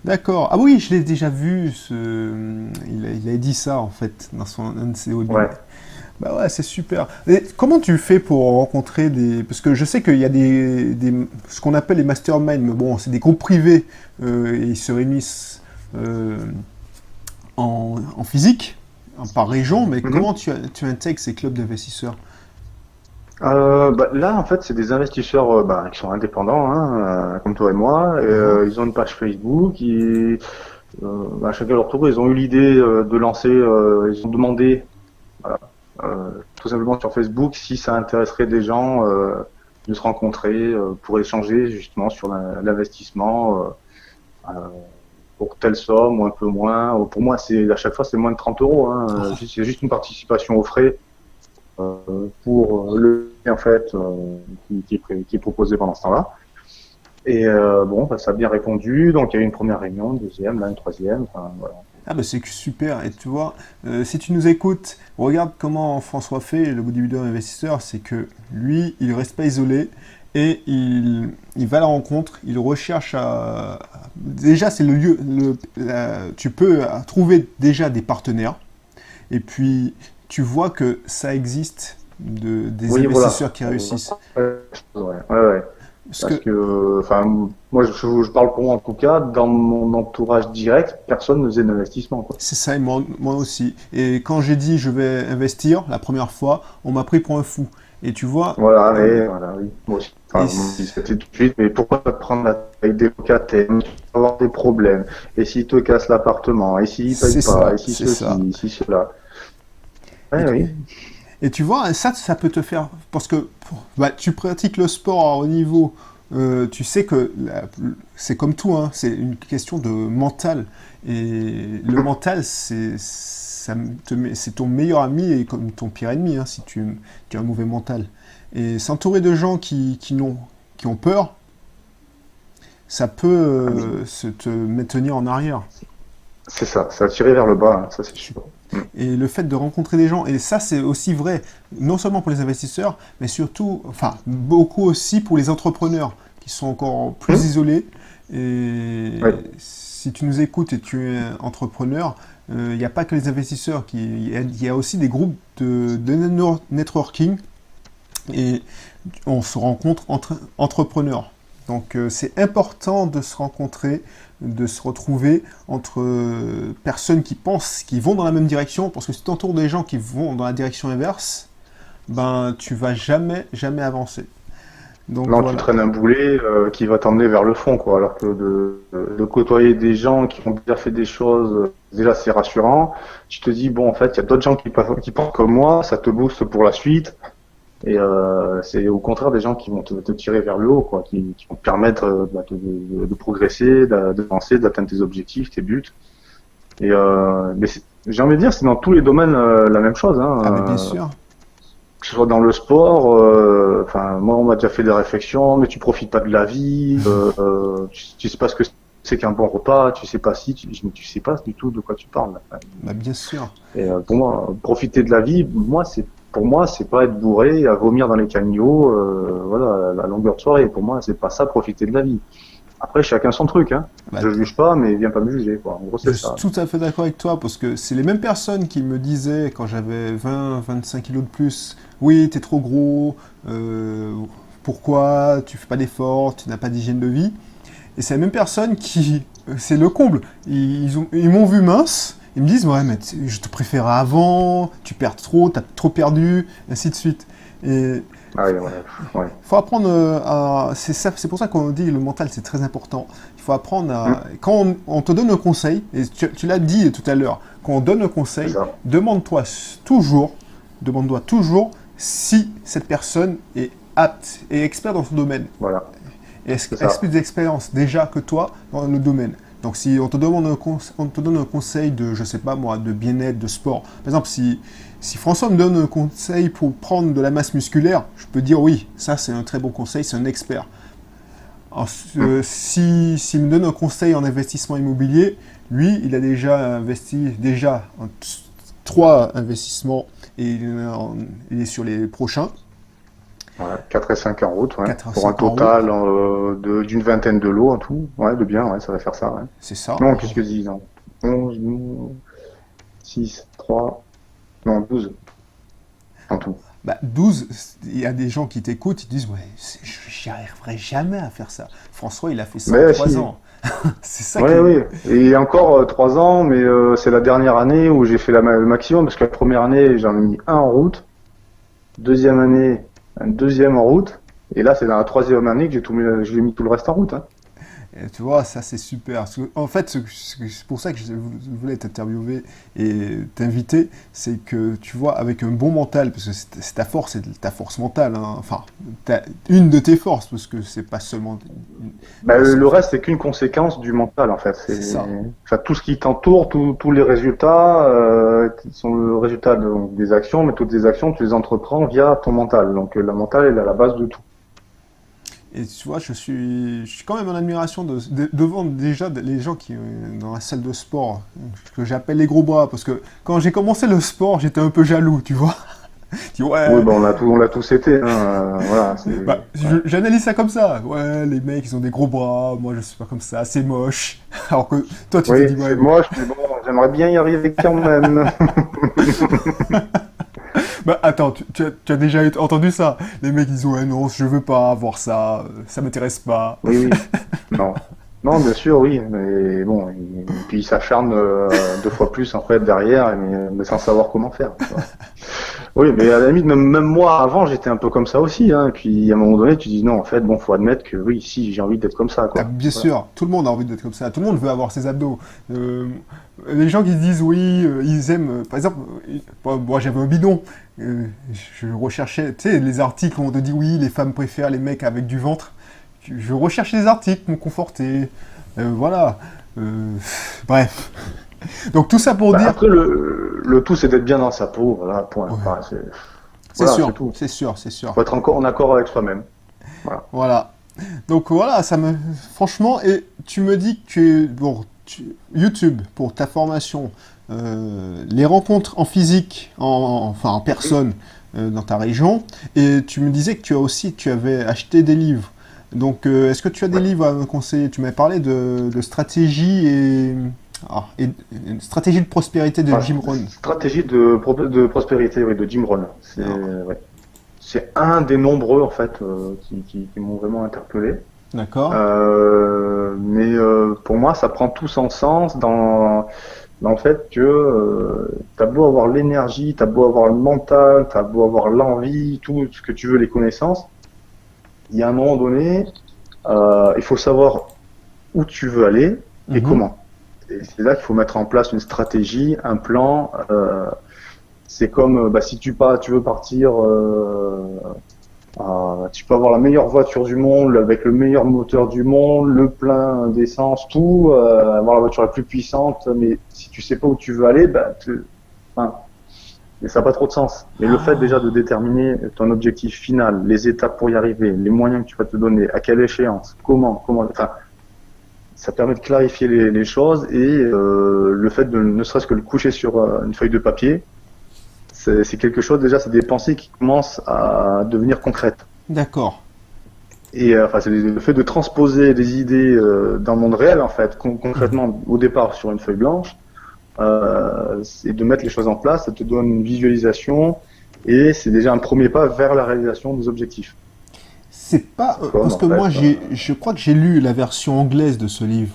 d'accord. Ah oui, je l'ai déjà vu. Il a dit ça en fait dans un de ses Ouais. webinaires. Bah ouais, c'est super. Et comment tu fais pour rencontrer des... Parce que je sais qu'il y a ce qu'on appelle les masterminds, mais bon, c'est des groupes privés, et ils se réunissent en physique, par région, mais Mhm. comment tu intègres ces clubs d'investisseurs? Là, en fait, c'est des investisseurs qui sont indépendants, hein, comme toi et moi. Et, Mhm. ils ont une page Facebook. Chacun leur tour, ils ont eu l'idée de lancer. Ils ont demandé, voilà, tout tout simplement sur Facebook si ça intéresserait des gens de se rencontrer pour échanger justement sur l'investissement euh, pour telle somme ou un peu moins. Pour moi, à chaque fois, c'est moins de 30 euros. Hein. C'est juste une participation aux frais pour le en fait qui est proposé pendant ce temps-là. Et bon, ça a bien répondu. Donc il y a eu une première réunion, une deuxième, là une troisième. Enfin, voilà. Ah bah c'est super, et tu vois, si tu nous écoutes, regarde comment François fait, le bodybuilder investisseur, c'est que lui, il reste pas isolé, et il va à la rencontre, il recherche à... Déjà, c'est le lieu, tu peux trouver déjà des partenaires, et puis tu vois que ça existe des Oui, investisseurs voilà. qui réussissent. Ouais. Parce que, enfin, moi, je parle pour moi en tout cas, dans mon entourage direct, personne ne faisait d'investissement, quoi. C'est ça, et moi aussi. Et quand j'ai dit je vais investir, la première fois, on m'a pris pour un fou. Et tu vois, Voilà, oui. Moi aussi. et Enfin, moi aussi, c'était tout de suite, mais pourquoi pas te prendre la taille des locataires, tu vas avoir des problèmes, et s'ils te cassent l'appartement, et s'ils payent c'est pas, ça, et si c'est ça. ceci, si cela. Et, Ouais, oui. et tu vois, ça peut te faire... Parce que bah, tu pratiques le sport à haut niveau, tu sais que c'est comme tout, hein, c'est une question de mental. Et le mental, c'est ton meilleur ami et comme ton pire ennemi, hein, si tu as un mauvais mental. Et s'entourer de gens qui ont peur, ça peut Ah oui. te maintenir en arrière. C'est ça a tiré vers le bas, hein, ça c'est sûr. Et le fait de rencontrer des gens, et ça c'est aussi vrai, non seulement pour les investisseurs, mais surtout, enfin, beaucoup aussi pour les entrepreneurs, qui sont encore plus Hum. isolés. Et Oui, si tu nous écoutes et tu es entrepreneur, il n'y a pas que les investisseurs, il y a aussi des groupes de networking, et on se rencontre entre entrepreneurs. Donc c'est important de se rencontrer, de se retrouver entre personnes qui pensent, qui vont dans la même direction, parce que si tu entoures des gens qui vont dans la direction inverse, ben tu vas jamais avancer. Donc non, tu voilà. traînes un boulet qui va t'emmener vers le fond, quoi. Alors que de côtoyer des gens qui ont déjà fait des choses, déjà c'est rassurant. Tu te dis, bon, en fait, il y a d'autres gens qui pensent comme moi, ça te booste pour la suite. Et c'est au contraire des gens qui vont te tirer vers le haut, quoi, qui vont te permettre de progresser, d'avancer, d'atteindre tes objectifs, tes buts. Et mais j'ai envie de dire, c'est dans tous les domaines la même chose, hein. Ah mais bien sûr. Que ce soit dans le sport, enfin moi on m'a déjà fait des réflexions, mais tu profites pas de la vie, tu sais pas ce que c'est qu'un bon repas, tu sais pas si, tu sais pas du tout de quoi tu parles. Enfin, Bah bien sûr. et pour moi, profiter de la vie, pour moi c'est pas être bourré, à vomir dans les cagnots, voilà, à la longueur de soirée. Pour moi c'est pas ça, profiter de la vie. Après chacun son truc, hein. Bah, Je juge pas, mais viens pas me juger, quoi. En gros je c'est suis ça. tout à fait d'accord avec toi, parce que c'est les mêmes personnes qui me disaient quand j'avais 20-25 kilos de plus, oui, t'es trop gros, pourquoi tu fais pas d'efforts, tu n'as pas d'hygiène de vie. Et c'est la même personne qui, c'est le comble, ils m'ont vu mince, ils me disent, ouais, mais je te préférais avant, tu perds trop, t'as trop perdu, ainsi de suite. Et Ah ouais, ouais. faut apprendre à... C'est pour ça qu'on dit le mental, c'est très important. Il faut apprendre Hum, à... Quand on te donne un conseil, et tu l'as dit tout à l'heure, quand on donne un c'est conseil, ça. demande-toi toujours, demande-toi toujours si cette personne est apte et expert dans son domaine. Voilà, Et est-ce c'est qu'elle a ça. plus d'expérience déjà que toi dans le domaine. Donc si on te demande on te donne un conseil de, je sais pas moi, de bien-être, de sport. Par exemple, si François me donne un conseil pour prendre de la masse musculaire, je peux dire oui, ça c'est un très bon conseil, c'est un expert. Hum. S'il me donne un conseil en investissement immobilier, lui, il a déjà investi en 3 investissements et il est sur les prochains, Ouais, 4 et 5 en route, ouais. 4 à Pour un 5 en route, total d'une vingtaine de lots en tout. Ouais, de bien, ouais, ça va faire ça, ouais. c'est ça. Non, qu'est-ce que je dis, non? 11, 6, 3, non, 12 en tout. Bah, 12, il y a des gens qui t'écoutent, ils disent, ouais, j'y arriverai jamais à faire ça. François, il a fait ça en Mais 3 si, ans. C'est ça qui ouais, est... oui. Et encore 3 ans, mais c'est la dernière année où j'ai fait le maximum, parce que la première année, j'en ai mis un en route. Deuxième année, un deuxième en route. Et là, c'est dans la troisième année que j'ai mis tout le reste en route, hein. Et tu vois, ça c'est super. En fait, c'est pour ça que je voulais t'interviewer et t'inviter, c'est que tu vois, avec un bon mental, parce que c'est ta force, c'est ta force mentale, hein. Enfin, une de tes forces, parce que c'est pas seulement Bah, la seule le reste, force. c'est qu'une conséquence du mental, en fait. C'est ça. Enfin, tout ce qui t'entoure, tous les résultats, qui sont le résultat des actions, mais toutes les actions, tu les entreprends via ton mental. Donc, le mental est à la base de tout. Et tu vois, je suis quand même en admiration devant déjà les gens qui dans la salle de sport, que j'appelle les gros bras, parce que quand j'ai commencé le sport, j'étais un peu jaloux, tu vois. Je dis, Oui, ouais, bah, on l'a tous été, hein. Voilà, bah, ouais. j'analyse ça comme ça. Ouais, les mecs, ils ont des gros bras, moi je suis pas comme ça, c'est moche. Alors que toi, tu te Oui, dis, ouais, c'est mais moche, mais bon, j'aimerais bien y arriver quand même. bah attends, tu as déjà entendu ça? Les mecs disent, ouais, non, je veux pas avoir ça, ça m'intéresse pas. Oui, oui. Non. Non, bien sûr, oui, mais bon, et puis il s'acharne 2 fois plus en fait derrière, mais sans savoir comment faire, tu vois. Oui, mais à la limite, même moi avant, j'étais un peu comme ça aussi, hein. Et puis à un moment donné, tu dis non, en fait, bon, faut admettre que oui, si, j'ai envie d'être comme ça, Ah, quoi. bien Voilà. sûr, tout le monde a envie d'être comme ça, tout le monde veut avoir ses abdos. Les gens qui se disent oui, ils aiment, par exemple, moi j'avais un bidon, je recherchais, tu sais, les articles où on te dit oui, les femmes préfèrent les mecs avec du ventre. Je recherchais des articles, me conforter, voilà. Euh, bref. Donc tout ça pour Bah, dire, après, le tout, c'est d'être bien dans sa peau, voilà, point. ouais, Enfin, voilà, c'est tout. c'est sûr, c'est sûr. Faut être encore en accord avec soi-même. Voilà. Voilà. Donc voilà, ça me. Franchement, et tu me dis que bon, YouTube pour ta formation, les rencontres en physique, enfin en personne dans ta région, et tu me disais que tu avais acheté des livres. Donc est-ce que tu as des Ouais. livres à me conseiller? Tu m'avais parlé de stratégie et une stratégie de prospérité de Enfin, Jim Rohn. stratégie de prospérité, oui, de Jim Rohn. Alors, Ouais. C'est un des nombreux, en fait, qui m'ont vraiment interpellé. d'accord. Mais pour moi, ça prend tout son sens dans le fait que t'as beau avoir l'énergie, t'as beau avoir le mental, t'as beau avoir l'envie, tout ce que tu veux, les connaissances, il y a un moment donné, il faut savoir où tu veux aller et Mhm. comment. Et c'est là qu'il faut mettre en place une stratégie, un plan. C'est comme bah, si tu veux partir, tu peux avoir la meilleure voiture du monde, avec le meilleur moteur du monde, le plein d'essence, tout, avoir la voiture la plus puissante, mais si tu sais pas où tu veux aller, bah, enfin, et ça n'a pas trop de sens. Mais le fait déjà de déterminer ton objectif final, les étapes pour y arriver, les moyens que tu vas te donner, à quelle échéance, enfin, ça permet de clarifier les choses et le fait de ne serait-ce que le coucher sur une feuille de papier, c'est quelque chose déjà, c'est des pensées qui commencent à devenir concrètes. D'accord. Et enfin, c'est le fait de transposer des idées dans le monde réel, en fait, Mhm. concrètement au départ sur une feuille blanche, c'est de mettre les choses en place, ça te donne une visualisation et c'est déjà un premier pas vers la réalisation des objectifs. C'est pas C'est comme parce en que moi fait. je crois que j'ai lu la version anglaise de ce livre.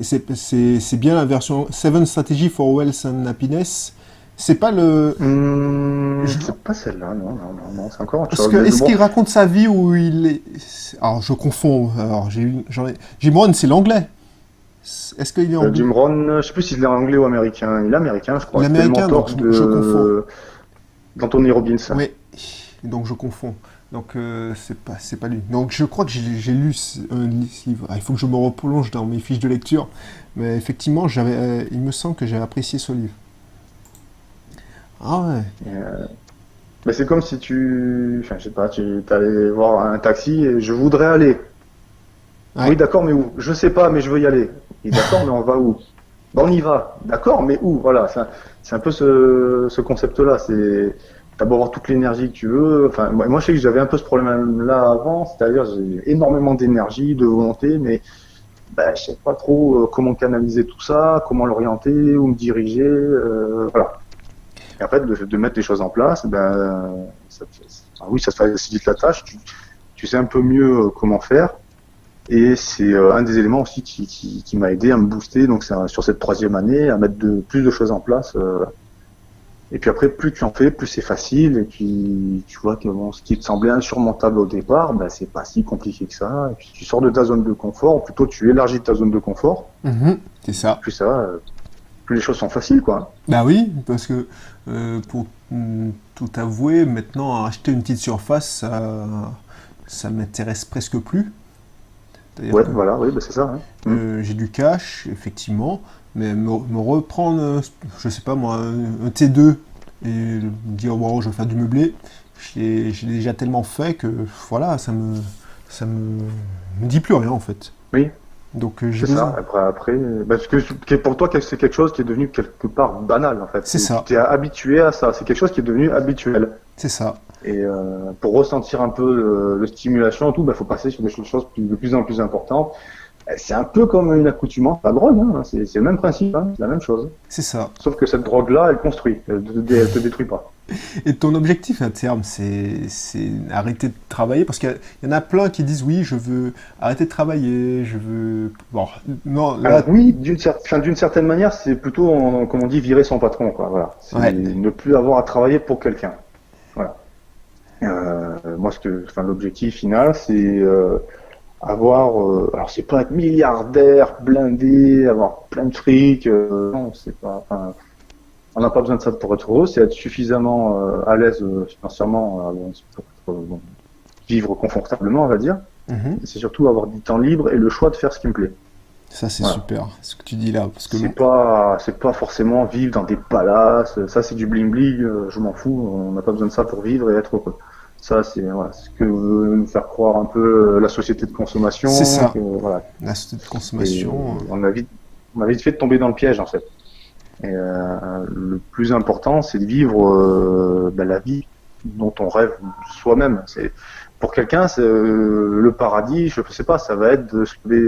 Et c'est bien la version Seven Strategy for Wealth and Happiness. C'est pas le je- C'est pas celle-là, non, non, non, non, c'est encore autre parce chose. que Mais est-ce bon, qu'il raconte sa vie où il est alors je confonds. Alors Jim Rohn c'est l'anglais. Est-ce qu'il est anglais? Jim Rohn, je sais plus s'il est anglais ou américain. Il est américain, je crois. C'était le L'américain donc mentor je confonds. de d'Anthony Robbins. Oui, donc je confonds. Donc c'est pas lui. Donc je crois que j'ai lu un livre. Ah, il faut que je me replonge dans mes fiches de lecture. Mais effectivement, il me semble que j'ai apprécié ce livre. Ah ouais. Mais c'est comme si enfin, je sais pas, tu allais voir un taxi et je voudrais aller. Ouais. Oui, d'accord, mais où? Je sais pas, mais je veux y aller. Et d'accord, mais on va où? Ben, on y va. D'accord, mais où? Voilà, c'est un peu ce concept-là. T'as beau avoir toute l'énergie que tu veux. Enfin, moi, je sais que j'avais un peu ce problème-là avant, c'est-à-dire j'ai énormément d'énergie, de volonté, mais ben, je sais pas trop comment canaliser tout ça, comment l'orienter, où me diriger, voilà. Et en fait, de mettre les choses en place, ben, oui, ça te facilite la tâche. Tu sais un peu mieux comment faire. Et c'est un des éléments aussi qui m'a aidé à me booster donc sur cette troisième année, à mettre plus de choses en place. Et puis après, plus tu en fais, plus c'est facile. Et puis tu vois que bon, ce qui te semblait insurmontable au départ, ben, c'est pas si compliqué que ça. Et puis tu sors de ta zone de confort, ou plutôt tu élargis ta zone de confort. C'est ça. Plus ça va, plus les choses sont faciles, quoi. Bah oui, parce que pour tout avouer, maintenant, acheter une petite surface, ça m'intéresse presque plus. C'est-à-dire Ouais, que voilà, oui, ben c'est ça. Hein. j'ai du cash, effectivement, mais me reprendre, je sais pas moi, un T2 et me dire, wow, je vais faire du meublé, j'ai déjà tellement fait que, voilà, me dit plus rien, en fait. Oui, Donc j'ai c'est ça. besoin. Après, parce que pour toi, c'est quelque chose qui est devenu quelque part banal, en fait. C'est Tu ça, t'es habitué à ça. C'est quelque chose qui est devenu habituel. c'est ça, Et pour ressentir un peu le stimulation et tout, bah, faut passer sur des choses de plus en plus importantes. C'est un peu comme une accoutumance à la drogue, hein. C'est le même principe, hein. C'est la même chose. c'est ça. Sauf que cette drogue-là, elle construit, elle te détruit pas. Et ton objectif à terme, c'est arrêter de travailler? Parce qu'il y en a plein qui disent oui, je veux arrêter de travailler, je veux... Bon, non, là... Alors oui, d'une certaine manière, c'est plutôt, comme on dit, virer son patron, quoi. Voilà. C'est Ouais, ne plus avoir à travailler pour quelqu'un. Voilà. Moi, l'objectif final, c'est avoir, alors c'est pas être milliardaire, blindé, avoir plein de fric, non, c'est pas, enfin, on n'a pas besoin de ça pour être heureux, c'est être suffisamment à l'aise financièrement pour bon, vivre confortablement, on va dire. mhm. Et c'est surtout avoir du temps libre et le choix de faire ce qui me plaît. Ça c'est Voilà. super, ce que tu dis là, parce que C'est pas forcément vivre dans des palaces, ça c'est du bling bling, je m'en fous, on n'a pas besoin de ça pour vivre et être heureux. Ça, c'est voilà, ce que veut nous faire croire un peu la société de c'est consommation. ça, Que, voilà. la société de Et consommation, on a vite fait de tomber dans le piège, en fait. Et le plus important, c'est de vivre la vie dont on rêve soi-même. Pour quelqu'un, c'est le paradis, je sais pas, ça va être de se lever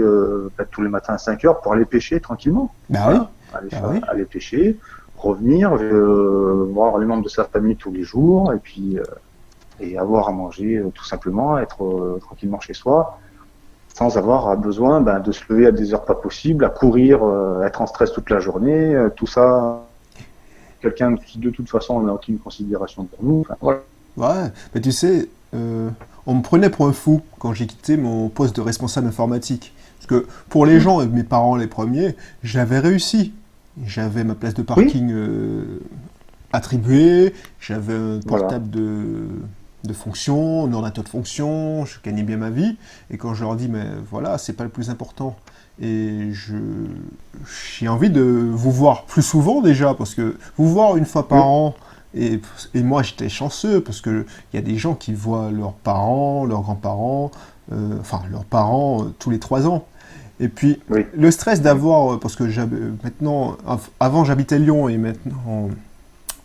peut-être tous les matins à 5 heures pour aller pêcher tranquillement. bah oui, Voilà. bah oui, Aller pêcher, revenir, voir les membres de sa famille tous les jours, et avoir à manger tout simplement, être tranquillement chez soi, sans avoir besoin de se lever à des heures pas possibles, à courir, être en stress toute la journée, tout ça, quelqu'un qui de toute façon n'a aucune considération pour nous. Enfin, voilà. ouais, mais tu sais, on me prenait pour un fou quand j'ai quitté mon poste de responsable informatique. Parce que pour les gens, et mes parents les premiers, j'avais réussi. J'avais ma place de Oui, parking attribuée, j'avais un voilà. portable de fonction, un ordinateur de fonction, je gagnais bien ma vie. Et quand je leur dis, mais voilà, c'est pas le plus important. Et j'ai envie de vous voir plus souvent déjà, parce que vous voir une fois par Mm, an, et moi j'étais chanceux, parce qu'il y a des gens qui voient leurs parents, leurs grands-parents, enfin leurs parents tous les 3 ans. Et puis oui, le stress d'avoir, parce que maintenant, avant j'habitais Lyon et maintenant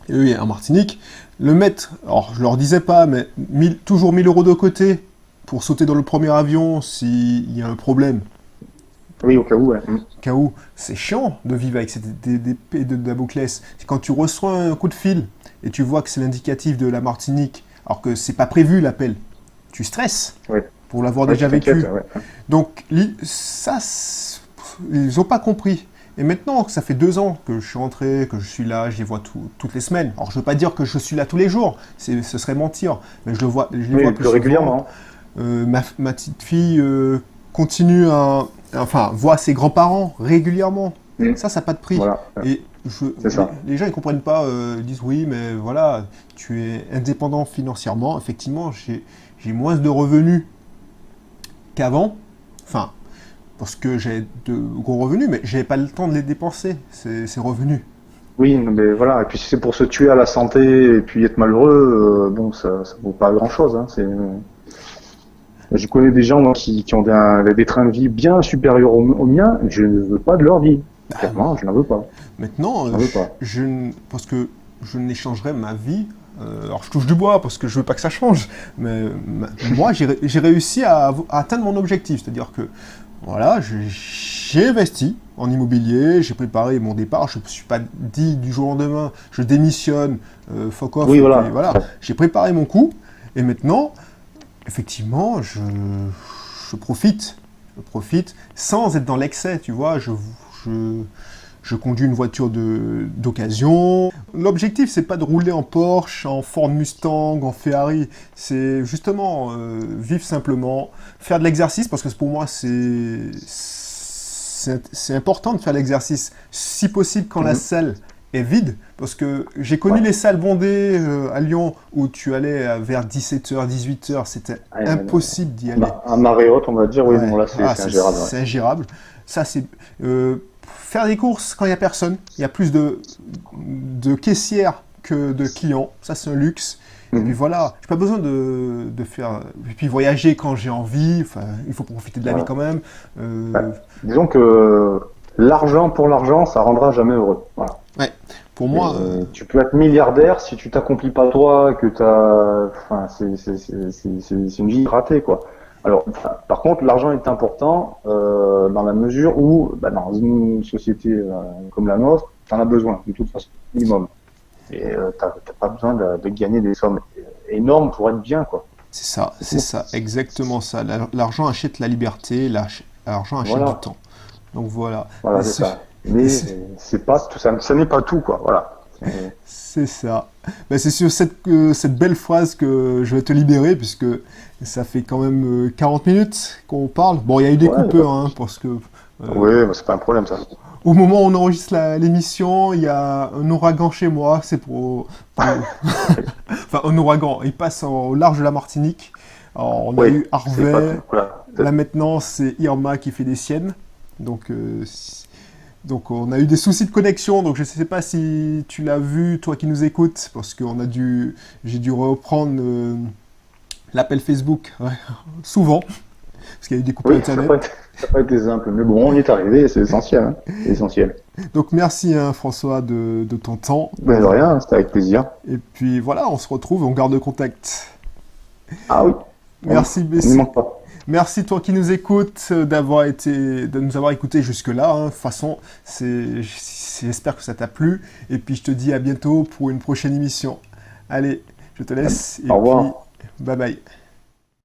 eux en Martinique, le mettre, alors je leur disais pas, mais toujours 1000 € de côté pour sauter dans le premier avion s'il y a un problème. oui, au cas où, ouais. Mm. Cas où c'est chiant de vivre avec cette épée de Damoclès. Quand tu reçois un coup de fil et tu vois que c'est l'indicatif de la Martinique, alors que c'est pas prévu l'appel, tu stresses Ouais, pour l'avoir ouais, déjà tu t'inquiètes, vécu. ouais. Donc ça, ils ont pas compris. Et maintenant que ça fait 2 ans que je suis rentré, que je suis là, je les vois toutes les semaines. Alors je veux pas dire que je suis là tous les jours, ce serait mentir, mais je les vois Oui, plus plus souvent. régulièrement. Ma petite fille continue enfin, voit ses grands-parents régulièrement. Mm. Ça n'a pas de prix. Voilà, Et c'est ça. les gens, ils comprennent pas, ils disent oui, mais voilà, tu es indépendant financièrement. Effectivement, j'ai moins de revenus qu'avant. Enfin, parce que j'ai de gros revenus, mais j'avais pas le temps de les dépenser, ces revenus. Oui, mais voilà. Et puis si c'est pour se tuer à la santé et puis être malheureux, bon, ça vaut pas grand-chose. Hein. Je connais des gens moi, qui ont des trains de vie bien supérieurs aux miens. Je ne veux pas de leur vie. Bah, Clairement, je n'en veux pas. maintenant, Je n'en veux pas. parce que je n'échangerai ma vie. Alors je touche du bois parce que je veux pas que ça change, mais moi j'ai réussi à atteindre mon objectif, c'est-à-dire que voilà, j'ai investi en immobilier, j'ai préparé mon départ, je ne me suis pas dit du jour au lendemain, je démissionne, fuck off, Oui, et puis voilà. voilà, j'ai préparé mon coup, et maintenant, effectivement, je profite sans être dans l'excès, tu vois, je, je conduis une voiture d'occasion. L'objectif, c'est pas de rouler en Porsche, en Ford Mustang, en Ferrari. C'est justement vivre simplement, faire de l'exercice, parce que pour moi, c'est important de faire l'exercice, si possible quand la salle est vide, parce que j'ai connu les salles bondées à Lyon où tu allais vers 17h, 18h, c'était impossible d'y aller. À marée haute, on va dire, oui, bon, là c'est ingérable. C'est ingérable. Ça, c'est faire des courses quand il n'y a personne. Il y a plus de caissières que de clients. Ça, c'est un luxe. Et puis voilà, j'ai pas besoin de faire. Et puis voyager quand j'ai envie. Enfin, il faut profiter de la vie quand même. Disons que l'argent pour l'argent, ça rendra jamais heureux. Voilà. Ouais. Pour moi, tu peux être milliardaire si tu t'accomplis pas toi, que enfin, c'est une vie ratée, quoi. Alors, par contre, l'argent est important dans la mesure où, dans une société comme la nôtre, t'en as besoin de toute façon, minimum. Et t'as pas besoin de gagner des sommes énormes pour être bien, quoi. C'est ça, exactement ça. L'argent achète la liberté, l'argent achète du temps. Donc voilà. Voilà, c'est ça. Mais c'est pas tout ça, ça n'est pas tout, quoi. Voilà. C'est ça. Ben, c'est sur cette belle phrase que je vais te libérer, puisque ça fait quand même 40 minutes qu'on parle. Bon, il y a eu des coupures, parce que... oui, mais c'est pas un problème, ça. Au moment où on enregistre l'émission, il y a un ouragan chez moi, c'est enfin, un ouragan, il passe au large de la Martinique. Alors, on a eu Harvey, là maintenant c'est Irma qui fait des siennes. Donc on a eu des soucis de connexion, donc je ne sais pas si tu l'as vu, toi qui nous écoutes, parce que j'ai dû reprendre l'appel Facebook souvent, parce qu'il y a eu des coupures Internet. Ça n'a pas été simple, mais bon, on y est arrivé, c'est essentiel. Hein. C'est essentiel. Donc merci François de ton temps. De rien, c'était avec plaisir. Et puis voilà, on se retrouve, on garde contact. Ah oui. Merci Bessie. Ne manque pas. Merci toi qui nous écoutes de nous avoir écoutés jusque-là. De toute façon, j'espère que ça t'a plu. Et puis je te dis à bientôt pour une prochaine émission. Allez, je te laisse. Au revoir. Puis, bye bye.